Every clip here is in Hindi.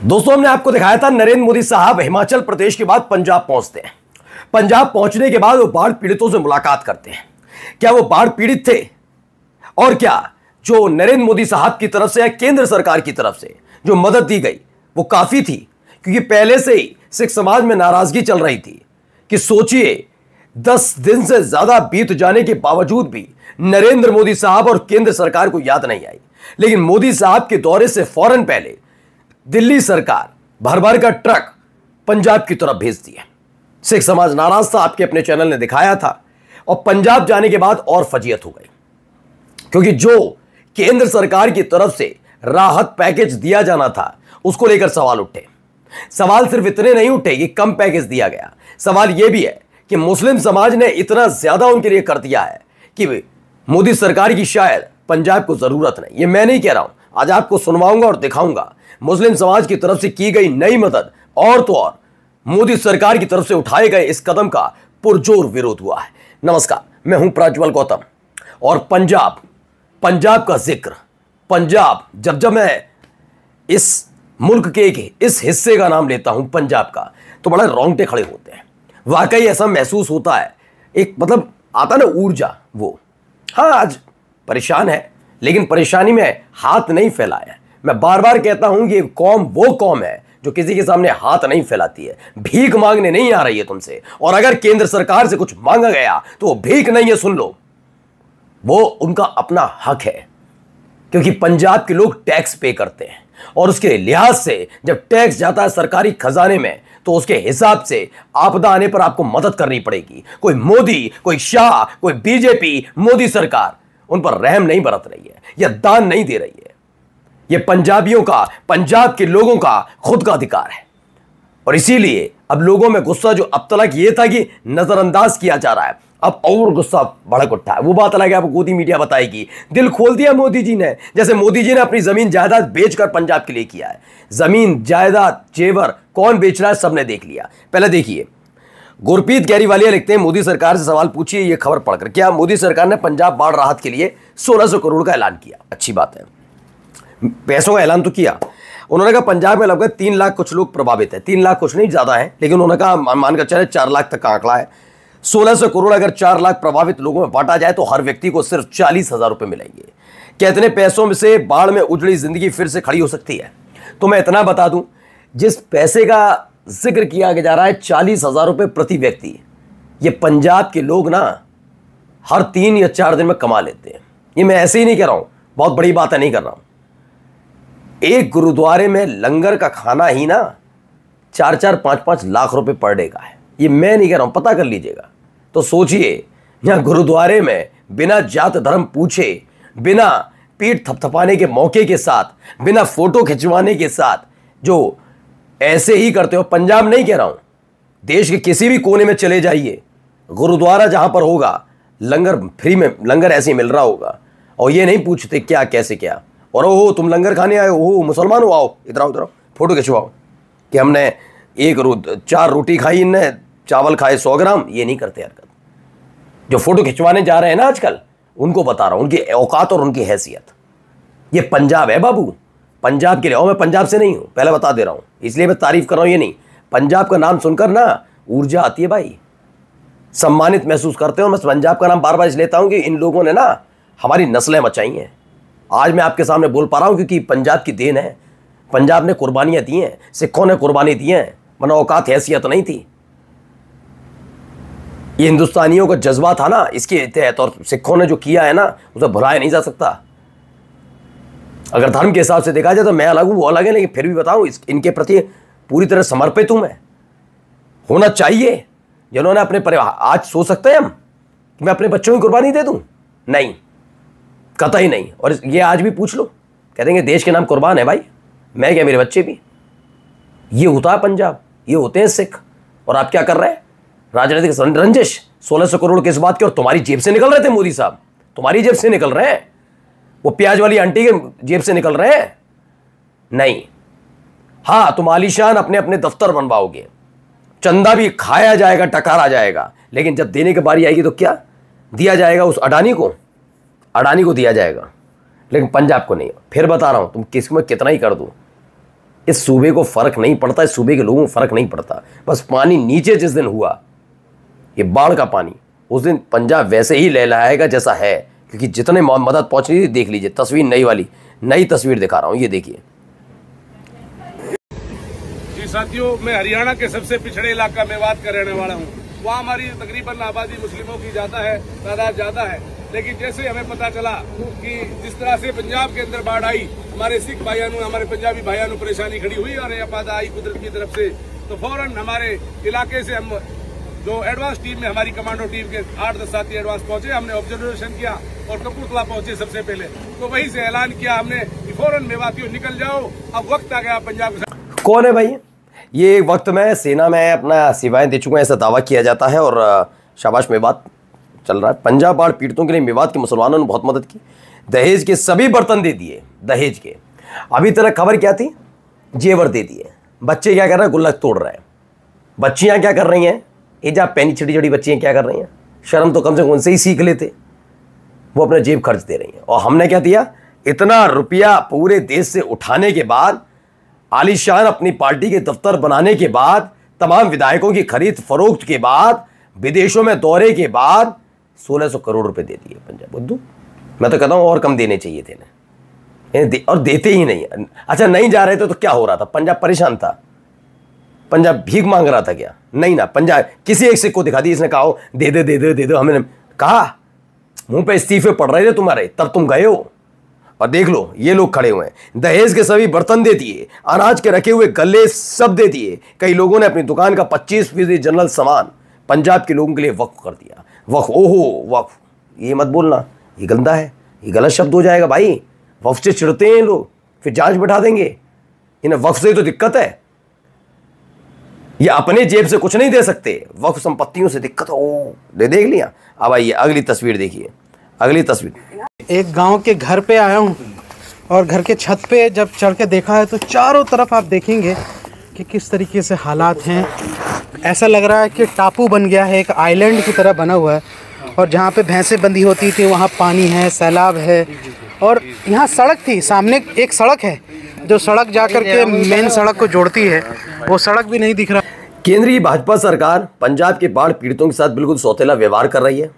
दोस्तों, हमने आपको दिखाया था नरेंद्र मोदी साहब हिमाचल प्रदेश के बाद पंजाब पहुंचते हैं। पंजाब पहुंचने के बाद वो बाढ़ पीड़ितों से मुलाकात करते हैं। क्या वो बाढ़ पीड़ित थे? और क्या जो नरेंद्र मोदी साहब की तरफ से या केंद्र सरकार की तरफ से जो मदद दी गई वो काफी थी? क्योंकि पहले से ही सिख समाज में नाराजगी चल रही थी कि सोचिए 10 दिन से ज्यादा बीत जाने के बावजूद भी नरेंद्र मोदी साहब और केंद्र सरकार को याद नहीं आई। लेकिन मोदी साहब के दौरे से फौरन पहले दिल्ली सरकार भर भर का ट्रक पंजाब की तरफ भेज दिया। सिख समाज नाराज था, आपके अपने चैनल ने दिखाया था। और पंजाब जाने के बाद और फजीयत हो गई, क्योंकि जो केंद्र सरकार की तरफ से राहत पैकेज दिया जाना था उसको लेकर सवाल उठे। सवाल सिर्फ इतने नहीं उठे कि कम पैकेज दिया गया, सवाल यह भी है कि मुस्लिम समाज ने इतना ज्यादा उनके लिए कर दिया है कि मोदी सरकार की शायद पंजाब को जरूरत नहीं। ये मैं नहीं कह रहा हूं, आज आपको सुनवाऊंगा और दिखाऊंगा मुस्लिम समाज की तरफ से की गई नई मदद और तो और मोदी सरकार की तरफ से उठाए गए इस कदम का पुरजोर विरोध हुआ है। नमस्कार, मैं हूं प्रज्वल गौतम और पंजाब का जिक्र, पंजाब जब जब मैं इस मुल्क के इस हिस्से का नाम लेता हूं पंजाब का, तो बड़ा रोंगटे खड़े होते हैं। वाकई ऐसा महसूस होता है, एक मतलब आता ना ऊर्जा वो। हाँ, आज परेशान है लेकिन परेशानी में हाथ नहीं फैलाया। मैं बार बार कहता हूं कि कौम वो कौम है जो किसी के सामने हाथ नहीं फैलाती है, भीख मांगने नहीं आ रही है तुमसे। और अगर केंद्र सरकार से कुछ मांगा गया तो वो भीख नहीं है, सुन लो, वो उनका अपना हक है। क्योंकि पंजाब के लोग टैक्स पे करते हैं और उसके लिहाज से जब टैक्स जाता है सरकारी खजाने में तो उसके हिसाब से आपदा आने पर आपको मदद करनी पड़ेगी। कोई मोदी, कोई शाह, कोई बीजेपी, मोदी सरकार उन पर रहम नहीं बरत रही है या दान नहीं दे रही है। यह पंजाबियों का, पंजाब के लोगों का खुद का अधिकार है। और इसीलिए अब लोगों में गुस्सा जो अब तक यह था कि नजरअंदाज किया जा रहा है, अब और गुस्सा भड़क उठा है। वो बात अलग है, आपको गोदी मीडिया बताएगी। दिल खोल दिया मोदी जी ने, जैसे मोदी जी ने अपनी जमीन जायदाद बेचकर पंजाब के लिए किया है। जमीन जायदाद जेवर कौन बेच रहा है सबने देख लिया। पहले देखिए, गुरप्रीत गैरीवालिया लिखते हैं, मोदी सरकार से सवाल पूछिए यह खबर पढ़कर, क्या मोदी सरकार ने पंजाब बाढ़ राहत के लिए 1600 करोड़ का ऐलान किया? अच्छी बात है, पैसों का ऐलान तो किया। उन्होंने कहा पंजाब में लगभग 3 लाख कुछ लोग प्रभावित है। 3 लाख कुछ नहीं, ज्यादा है, लेकिन उन्होंने कहा मानकर चले 4 लाख तक का आंकड़ा है। 1600 करोड़ अगर 4 लाख प्रभावित लोगों में बांटा जाए तो हर व्यक्ति को सिर्फ 40,000 रुपए मिलेंगे। क्या इतने पैसों में से बाढ़ में उजड़ी जिंदगी फिर से खड़ी हो सकती है? तो मैं इतना बता दूं, जिस पैसे का जिक्र किया जा रहा है 40,000 रुपए प्रति व्यक्ति, ये पंजाब के लोग ना हर 3 या 4 दिन में कमा लेते हैं। ये मैं ऐसे ही नहीं कह रहा हूं, बहुत बड़ी बात नहीं कर रहा हूं। एक गुरुद्वारे में लंगर का खाना ही ना 4-4, 5-5 लाख रुपए पर डे का है। ये मैं नहीं कह रहा हूं, पता कर लीजिएगा। तो सोचिए, यहां गुरुद्वारे में बिना जात धर्म पूछे, बिना पीठ थपथपाने के मौके के साथ, बिना फोटो खिंचवाने के साथ जो ऐसे ही करते हो। पंजाब नहीं कह रहा हूं, देश के किसी भी कोने में चले जाइए, गुरुद्वारा जहां पर होगा लंगर फ्री में, लंगर ऐसे ही मिल रहा होगा। और ये नहीं पूछते क्या कैसे क्या, और ओहो तुम लंगर खाने आए हो, मुसलमान हो, आओ इधर आओ, इधर आओ, फोटो खिंचवाओ कि हमने 4 रोटी खाई, इनने चावल खाए 100 ग्राम। ये नहीं करते हरकत। जो फोटो खिंचवाने जा रहे हैं ना आजकल, उनको बता रहा हूं उनकी औकात और उनकी हैसियत। ये पंजाब है बाबू, पंजाब के लिए। और मैं पंजाब से नहीं हूं, पहले बता दे रहा हूं, इसलिए मैं तारीफ कर रहा हूं। ये नहीं, पंजाब का नाम सुनकर ना ऊर्जा आती है भाई, सम्मानित महसूस करते हो। मैं पंजाब का नाम बार बार इसलिए लेता हूं कि इन लोगों ने ना हमारी नस्लें बचाई हैं। आज मैं आपके सामने बोल पा रहा हूं क्योंकि पंजाब की देन है। पंजाब ने कुर्बानियां दी हैं, सिखों ने कुर्बानी दी हैं, वरना औकात हैसियत नहीं थी। ये हिंदुस्तानियों का जज्बा था ना, इसके तहत, और सिखों ने जो किया है ना उसे भुलाया नहीं जा सकता। अगर धर्म के हिसाब से देखा जाए तो मैं अलग हूं, वो अलग है, लेकिन फिर भी बताऊं इनके प्रति पूरी तरह समर्पित हूं मैं। होना चाहिए। जिन्होंने अपने परिवार, आज सोच सकते हैं हम कि मैं अपने बच्चों की कुर्बानी दे दूं? नहीं, कतई नहीं। और ये आज भी पूछ लो, कह देंगे देश के नाम कुर्बान है भाई, मैं क्या, मेरे बच्चे भी। ये होता है पंजाब, ये होते हैं सिख। और आप क्या कर रहे हैं? राजनीतिक रंजिश। 1600 करोड़ किस बात के? और तुम्हारी जेब से निकल रहे थे मोदी साहब, तुम्हारी जेब से निकल रहे हैं, वो प्याज वाली आंटी के जेब से निकल रहे हैं? नहीं। हां, तुम आलीशान अपने अपने दफ्तर बनवाओगे, चंदा भी खाया जाएगा, टकारा जाएगा, लेकिन जब देने की बारी आएगी तो क्या दिया जाएगा? उस अडानी को दिया जाएगा, लेकिन पंजाब को नहीं। फिर बता रहा हूं, तुम किस में कितना ही कर दो, इस सूबे को फर्क नहीं पड़ता, इस सूबे के लोगों को फर्क नहीं पड़ता। बस पानी नीचे जिस दिन हुआ, ये बाढ़ का पानी, उस दिन पंजाब वैसे ही लहलहाएगा जैसा है, क्योंकि जितने मदद पहुंच रही थी। देख लीजिए तस्वीर, नई तस्वीर दिखा रहा हूं, ये देखिए। जी साथियों, मैं हरियाणा के सबसे पिछड़े इलाका मेवात का रहने वाला हूँ। वहाँ हमारी तकरीबन आबादी मुस्लिमों की ज्यादा है, तादाद ज्यादा है। लेकिन जैसे हमें पता चला कि जिस तरह से पंजाब के अंदर बाढ़ आई, हमारे सिख भाइयों, हमारे पंजाबी भाइयों परेशानी खड़ी हुई और आपदा आई कुदरत की तरफ से, तो फौरन हमारे इलाके से हम जो एडवांस टीम में, हमारी कमांडो टीम के 8-10 साथी एडवांस पहुंचे। हमने ऑब्जर्वेशन किया और कपूरथला पहुंचे सबसे पहले। तो वहीं से ऐलान किया हमने कि फौरन मेवातियों निकल जाओ, अब वक्त आ गया पंजाब के साथ। कौन है भाई ये? वक्त में सेना में अपना सेवाएं दे चुके हैं, ऐसा दावा किया जाता है। और शाबाश, मेवात चल रहा है। पंजाब बाढ़ पीड़ितों के लिए मेवात के मुसलमानों ने बहुत मदद की। दहेज के सभी बर्तन दे दिए, दहेज के। अभी तक खबर क्या थी? जेवर दे दिए। बच्चे क्या कर रहे हैं? गुल्लक तोड़ रहे हैं। बच्चियां क्या कर रही हैं? एजा पैनी छोटी छोटी बच्चियां क्या कर रही हैं? शर्म तो कम से कम उनसे ही सीख लेते। वो अपना जेब खर्च दे रही हैं। और हमने क्या दिया? इतना रुपया पूरे देश से उठाने के बाद, आलीशान अपनी पार्टी के दफ्तर बनाने के बाद, तमाम विधायकों की खरीद फरोख्त के बाद, विदेशों में दौरे के बाद 1600 करोड़ रुपए दे दिए पंजाब। बुद्धू, मैं तो कहता हूं और कम देने चाहिए थे और देते ही नहीं। अच्छा, नहीं जा रहे थे तो क्या हो रहा था? पंजाब परेशान था? पंजाब भीख मांग रहा था क्या? नहीं ना। पंजाब किसी एक सिख को दिखा दी, इसने कहा दे दे दे दे दे दो। हमने कहा, मुंह पे इस्तीफे पड़ रहे थे तुम्हारे, तब तुम गए हो। और देख लो, ये लोग खड़े हुए हैं। दहेज के सभी बर्तन दे दिए, अनाज के रखे हुए गल्ले सब दे दिए। कई लोगों ने अपनी दुकान का 25% जनरल सामान पंजाब के लोगों के लिए वक्फ कर दिया। वक्फ, ओहो वक्फ, ये मत बोलना, ये गंदा है, ये गलत शब्द हो जाएगा भाई। वक्फ से चिढ़ते हैं लोग, फिर जांच बैठा देंगे। इन्हें वक्फ से तो दिक्कत है, ये अपने जेब से कुछ नहीं दे सकते, वक्फ संपत्तियों से दिक्कत हो। देख लिया। अब आइए अगली तस्वीर देखिए, अगली तस्वीर। एक गांव के घर पे आया हूं और घर के छत पे जब चढ़ के देखा है तो चारों तरफ आप देखेंगे कि किस तरीके से हालात हैं। ऐसा लग रहा है कि टापू बन गया है, एक आइलैंड की तरह बना हुआ है। और जहाँ पे भैंसें बंधी होती थी वहाँ पानी है, सैलाब है। और यहाँ सड़क थी, सामने एक सड़क है जो सड़क जाकर के मेन सड़क को जोड़ती है, वो सड़क भी नहीं दिख रहा। केंद्रीय भाजपा सरकार पंजाब के बाढ़ पीड़ितों के साथ बिल्कुल सौतेला व्यवहार कर रही है।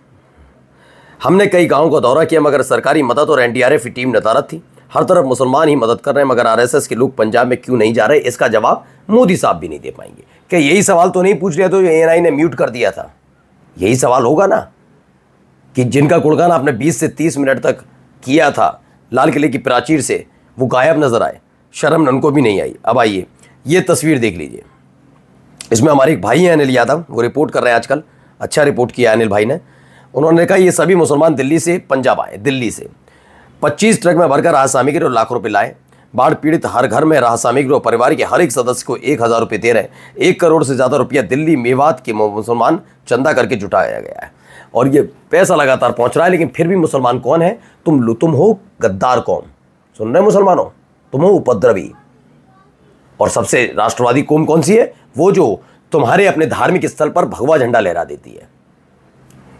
हमने कई गांवों का दौरा किया, मगर सरकारी मदद और एनडीआरएफ की टीम नदारद थी। हर तरफ मुसलमान ही मदद कर रहे हैं, मगर आरएसएस के लोग पंजाब में क्यों नहीं जा रहे, इसका जवाब मोदी साहब भी नहीं दे पाएंगे। क्या यही सवाल तो नहीं पूछ लिया तो एएनआई ने म्यूट कर दिया था? यही सवाल होगा ना, कि जिनका गुणगान आपने 20 से 30 मिनट तक किया था लाल किले की प्राचीर से, वो गायब नजर आए, शर्म उनको भी नहीं आई। अब आइए ये तस्वीर देख लीजिए। इसमें हमारे एक भाई हैं अनिल यादव, वो रिपोर्ट कर रहे हैं आजकल। अच्छा रिपोर्ट किया अनिल भाई ने। उन्होंने कहा ये सभी मुसलमान दिल्ली से पंजाब आए। दिल्ली से 25 ट्रक में भरकर राहत सामग्री और लाख रुपए लाए। बाढ़ पीड़ित हर घर में राहत सामग्री और परिवार के हर एक सदस्य को 1000 रुपए दे रहे हैं। 1 करोड़ से ज़्यादा रुपया दिल्ली मेवात के मुसलमान चंदा करके जुटाया गया है और ये पैसा लगातार पहुंच रहा है। लेकिन फिर भी मुसलमान कौन है? तुम हो गद्दार कौम। सुन रहे मुसलमानों, तुम हो उपद्रवी। और सबसे राष्ट्रवादी कौम कौन सी है? वो जो तुम्हारे अपने धार्मिक स्थल पर भगवा झंडा लहरा देती है।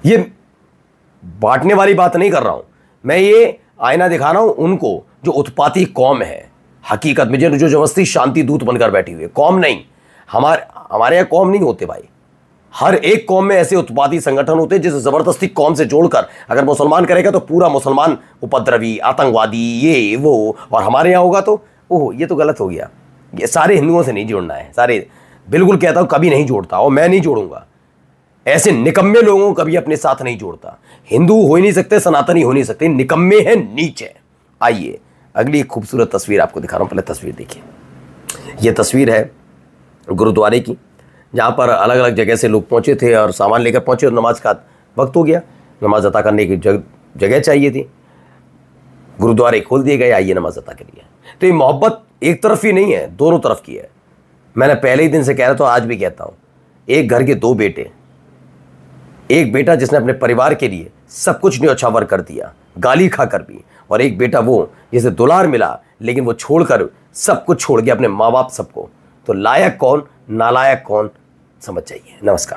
ये बांटने वाली बात नहीं कर रहा हूं मैं, ये आईना दिखा रहा हूं उनको जो उत्पाती कौम है हकीकत में, जो जबरदस्ती शांति दूत बनकर बैठी हुई है। कौम नहीं, हमारे यहाँ कौम नहीं होते भाई। हर एक कौम में ऐसे उत्पाती संगठन होते हैं जिसे जबरदस्ती कौम से जोड़कर अगर मुसलमान करेगा तो पूरा मुसलमान उपद्रवी, आतंकवादी, ये वो। और हमारे यहाँ होगा तो ओह ये तो गलत हो गया। ये सारे हिंदुओं से नहीं जोड़ना है, सारे, बिल्कुल कहता हूं कभी नहीं जोड़ता और मैं नहीं जोड़ूंगा। ऐसे निकम्मे लोगों को कभी अपने साथ नहीं जोड़ता। हिंदू हो ही नहीं सकते, सनातनी हो नहीं सकते, निकम्मे हैं, नीचे। आइए अगली खूबसूरत तस्वीर आपको दिखा रहा हूं। पहले तस्वीर देखिए, यह तस्वीर है गुरुद्वारे की, जहां पर अलग अलग जगह से लोग पहुंचे थे और सामान लेकर पहुंचे और नमाज का वक्त हो गया। नमाज अता करने की जगह चाहिए थी, गुरुद्वारे खोल दिए गए, आइए नमाज अता करिए। तो ये मोहब्बत एक तरफ ही नहीं है, दोनों तरफ की है। मैंने पहले ही दिन से कह रहा था, आज भी कहता हूं, एक घर के 2 बेटे, एक बेटा जिसने अपने परिवार के लिए सब कुछ न्योछावर कर दिया, गाली खाकर भी, और एक बेटा वो जिसे दुलार मिला लेकिन वो छोड़कर सब कुछ छोड़ गया, अपने माँ बाप सबको। तो लायक कौन, नालायक कौन, समझ जाइए। नमस्कार।